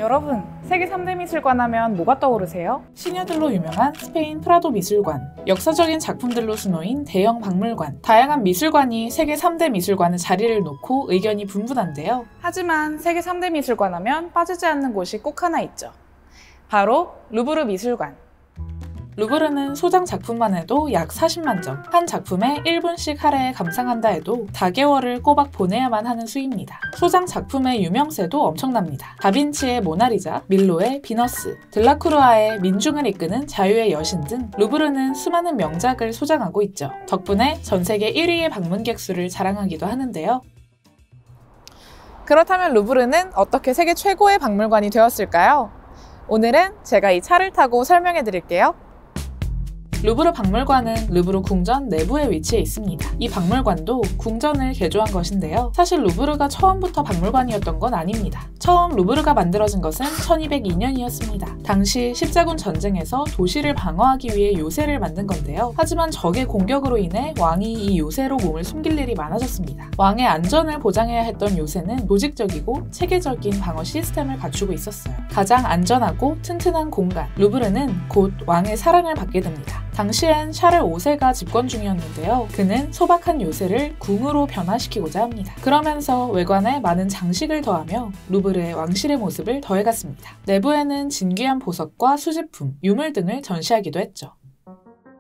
여러분, 세계 3대 미술관 하면 뭐가 떠오르세요? 시녀들로 유명한 스페인 프라도 미술관, 역사적인 작품들로 수놓인 대형 박물관, 다양한 미술관이 세계 3대 미술관의 자리를 놓고 의견이 분분한데요. 하지만 세계 3대 미술관 하면 빠지지 않는 곳이 꼭 하나 있죠. 바로 루브르 미술관. 루브르는 소장 작품만 해도 약 40만 점, 한 작품에 1분씩 할애에 감상한다 해도 4개월을 꼬박 보내야만 하는 수입니다. 소장 작품의 유명세도 엄청납니다. 다빈치의 모나리자, 밀로의 비너스, 들라크루아의 민중을 이끄는 자유의 여신 등 루브르는 수많은 명작을 소장하고 있죠. 덕분에 전 세계 1위의 방문객 수를 자랑하기도 하는데요. 그렇다면 루브르는 어떻게 세계 최고의 박물관이 되었을까요? 오늘은 제가 이 차를 타고 설명해 드릴게요. 루브르 박물관은 루브르 궁전 내부에 위치해 있습니다. 이 박물관도 궁전을 개조한 것인데요. 사실 루브르가 처음부터 박물관이었던 건 아닙니다. 처음 루브르가 만들어진 것은 1202년이었습니다. 당시 십자군 전쟁에서 도시를 방어하기 위해 요새를 만든 건데요. 하지만 적의 공격으로 인해 왕이 이 요새로 몸을 숨길 일이 많아졌습니다. 왕의 안전을 보장해야 했던 요새는 조직적이고 체계적인 방어 시스템을 갖추고 있었어요. 가장 안전하고 튼튼한 공간, 루브르는 곧 왕의 사랑을 받게 됩니다. 당시엔 샤를 5세가 집권 중이었는데요. 그는 소박한 요새를 궁으로 변화시키고자 합니다. 그러면서 외관에 많은 장식을 더하며 루브르의 왕실의 모습을 더해갔습니다. 내부에는 진귀한 보석과 수집품, 유물 등을 전시하기도 했죠.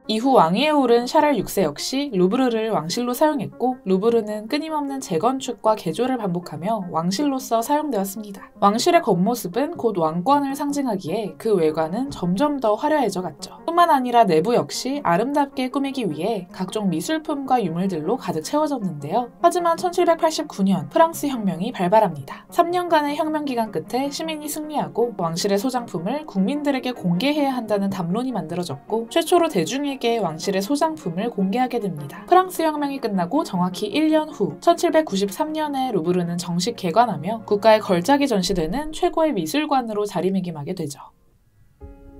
이후 왕위에 오른 샤를 6세 역시 루브르를 왕실로 사용했고, 루브르는 끊임없는 재건축과 개조를 반복하며 왕실로서 사용되었습니다. 왕실의 겉모습은 곧 왕권을 상징하기에 그 외관은 점점 더 화려해져 갔죠. 뿐만 아니라 내부 역시 아름답게 꾸미기 위해 각종 미술품과 유물들로 가득 채워졌는데요. 하지만 1789년 프랑스 혁명이 발발합니다. 3년간의 혁명 기간 끝에 시민이 승리하고 왕실의 소장품을 국민들에게 공개해야 한다는 담론이 만들어졌고, 최초로 대중에게 왕실의 소장품을 공개하게 됩니다. 프랑스 혁명이 끝나고 정확히 1년 후 1793년에 루브르는 정식 개관하며 국가의 걸작이 전시되는 최고의 미술관으로 자리매김하게 되죠.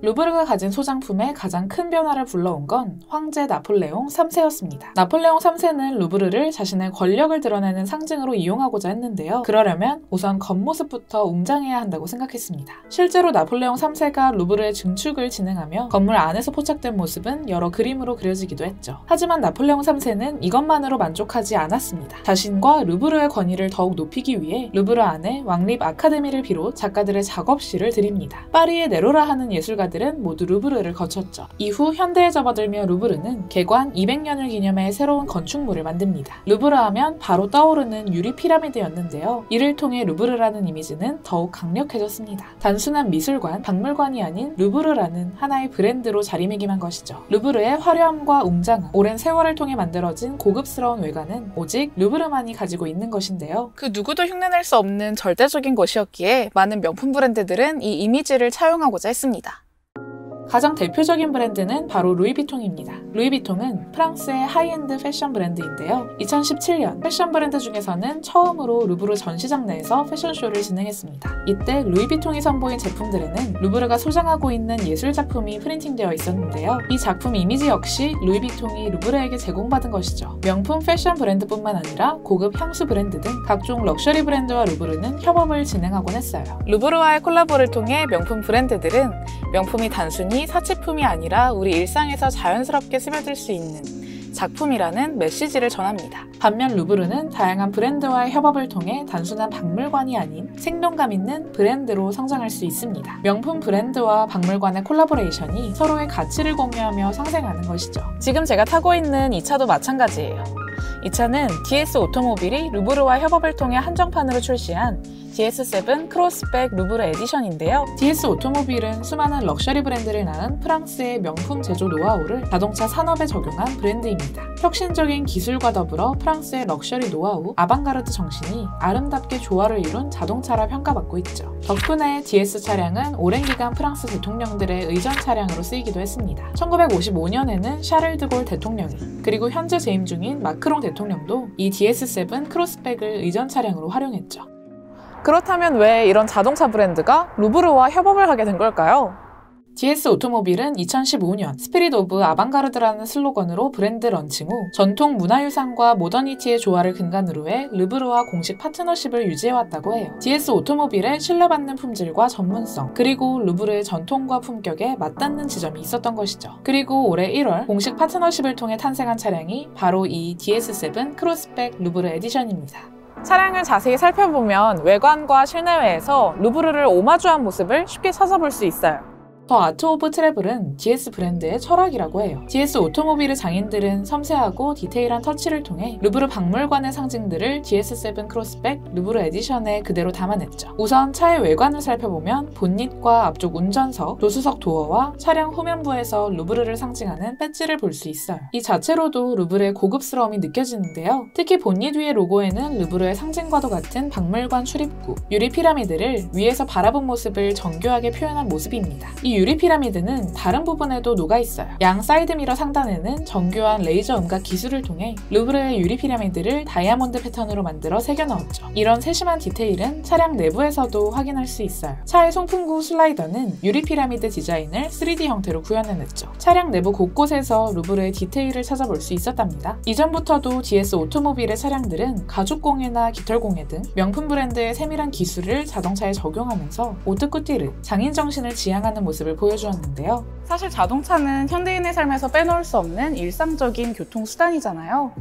루브르가 가진 소장품에 가장 큰 변화를 불러온 건 황제 나폴레옹 3세였습니다. 나폴레옹 3세는 루브르를 자신의 권력을 드러내는 상징으로 이용하고자 했는데요. 그러려면 우선 겉모습부터 웅장해야 한다고 생각했습니다. 실제로 나폴레옹 3세가 루브르의 증축을 진행하며 건물 안에서 포착된 모습은 여러 그림으로 그려지기도 했죠. 하지만 나폴레옹 3세는 이것만으로 만족하지 않았습니다. 자신과 루브르의 권위를 더욱 높이기 위해 루브르 안에 왕립 아카데미를 비롯 작가들의 작업실을 들입니다. 파리의 네로라 하는 예술가들은 모두 루브르를 거쳤죠. 이후 현대에 접어들며 루브르는 개관 200년을 기념해 새로운 건축물을 만듭니다. 루브르 하면 바로 떠오르는 유리 피라미드였는데요. 이를 통해 루브르라는 이미지는 더욱 강력해졌습니다. 단순한 미술관, 박물관이 아닌 루브르라는 하나의 브랜드로 자리매김한 것이죠. 루브르의 화려함과 웅장함, 오랜 세월을 통해 만들어진 고급스러운 외관은 오직 루브르만이 가지고 있는 것인데요. 그 누구도 흉내낼 수 없는 절대적인 것이었기에 많은 명품 브랜드들은 이 이미지를 차용하고자 했습니다. 가장 대표적인 브랜드는 바로 루이비통입니다. 루이비통은 프랑스의 하이엔드 패션 브랜드인데요. 2017년 패션 브랜드 중에서는 처음으로 루브르 전시장 내에서 패션쇼를 진행했습니다. 이때 루이비통이 선보인 제품들에는 루브르가 소장하고 있는 예술 작품이 프린팅되어 있었는데요. 이 작품 이미지 역시 루이비통이 루브르에게 제공받은 것이죠. 명품 패션 브랜드뿐만 아니라 고급 향수 브랜드 등 각종 럭셔리 브랜드와 루브르는 협업을 진행하곤 했어요. 루브르와의 콜라보를 통해 명품 브랜드들은 명품이 단순히 사치품이 아니라 우리 일상에서 자연스럽게 스며들 수 있는 작품이라는 메시지를 전합니다. 반면 루브르는 다양한 브랜드와의 협업을 통해 단순한 박물관이 아닌 생동감 있는 브랜드로 성장할 수 있습니다. 명품 브랜드와 박물관의 콜라보레이션이 서로의 가치를 공유하며 상생하는 것이죠. 지금 제가 타고 있는 이 차도 마찬가지예요. 이 차는 DS 오토모빌이 루브르와 협업을 통해 한정판으로 출시한 DS7 크로스백 루브르 에디션인데요. DS 오토모빌은 수많은 럭셔리 브랜드를 낳은 프랑스의 명품 제조 노하우를 자동차 산업에 적용한 브랜드입니다. 혁신적인 기술과 더불어 프랑스의 럭셔리 노하우, 아방가르드 정신이 아름답게 조화를 이룬 자동차라 평가받고 있죠. 덕분에 DS 차량은 오랜 기간 프랑스 대통령들의 의전 차량으로 쓰이기도 했습니다. 1955년에는 샤를 드골 대통령이, 그리고 현재 재임 중인 마크롱 대통령도 이 DS7 크로스백을 의전 차량으로 활용했죠. 그렇다면 왜 이런 자동차 브랜드가 루브르와 협업을 하게 된 걸까요? DS 오토모빌은 2015년 스피릿 오브 아방가르드라는 슬로건으로 브랜드 런칭 후 전통 문화유산과 모더니티의 조화를 근간으로 해 르브르와 공식 파트너십을 유지해왔다고 해요. DS 오토모빌의 신뢰받는 품질과 전문성, 그리고 르브르의 전통과 품격에 맞닿는 지점이 있었던 것이죠. 그리고 올해 1월 공식 파트너십을 통해 탄생한 차량이 바로 이 DS7 크로스백 르브르 에디션입니다. 차량을 자세히 살펴보면 외관과 실내외에서 르브르를 오마주한 모습을 쉽게 찾아볼 수 있어요. 더 아트 오브 트래블은 DS 브랜드의 철학이라고 해요. DS 오토모빌의 장인들은 섬세하고 디테일한 터치를 통해 르브르 박물관의 상징들을 DS7 크로스백 르브르 에디션에 그대로 담아냈죠. 우선 차의 외관을 살펴보면 본닛과 앞쪽 운전석, 조수석 도어와 차량 후면부에서 르브르를 상징하는 배지를 볼 수 있어요. 이 자체로도 르브르의 고급스러움이 느껴지는데요. 특히 본닛 위의 로고에는 르브르의 상징과도 같은 박물관 출입구, 유리 피라미드를 위에서 바라본 모습을 정교하게 표현한 모습입니다. 이 유리 피라미드는 다른 부분에도 녹아있어요. 양 사이드미러 상단에는 정교한 레이저 음각 기술을 통해 르브르의 유리 피라미드를 다이아몬드 패턴으로 만들어 새겨 넣었죠. 이런 세심한 디테일은 차량 내부에서도 확인할 수 있어요. 차의 송풍구 슬라이더는 유리 피라미드 디자인을 3D 형태로 구현해냈죠. 차량 내부 곳곳에서 르브르의 디테일을 찾아볼 수 있었답니다. 이전부터도 DS 오토모빌의 차량들은 가죽공예나 깃털공예 등 명품 브랜드의 세밀한 기술을 자동차에 적용하면서 오트쿠티르, 장인 정신을 지향하는 모습을 보여주었는데요. 사실 자동차는 현대인의 삶에서 빼놓을 수 없는 일상적인 교통수단이잖아요.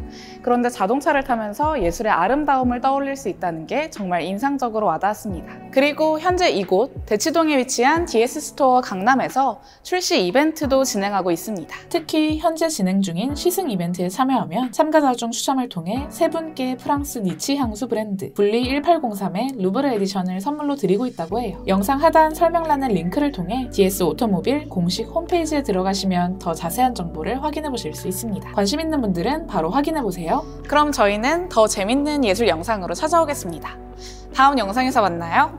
그런데 자동차를 타면서 예술의 아름다움을 떠올릴 수 있다는 게 정말 인상적으로 와닿았습니다. 그리고 현재 이곳 대치동에 위치한 DS 스토어 강남에서 출시 이벤트도 진행하고 있습니다. 특히 현재 진행 중인 시승 이벤트에 참여하면 참가자 중 추첨을 통해 3분께 프랑스 니치 향수 브랜드 블리 1803의 르브르 에디션을 선물로 드리고 있다고 해요. 영상 하단 설명란의 링크를 통해 DS 오토모빌 공식 홈페이지에 들어가시면 더 자세한 정보를 확인해 보실 수 있습니다. 관심 있는 분들은 바로 확인해 보세요. 그럼 저희는 더 재밌는 예술 영상으로 찾아오겠습니다. 다음 영상에서 만나요.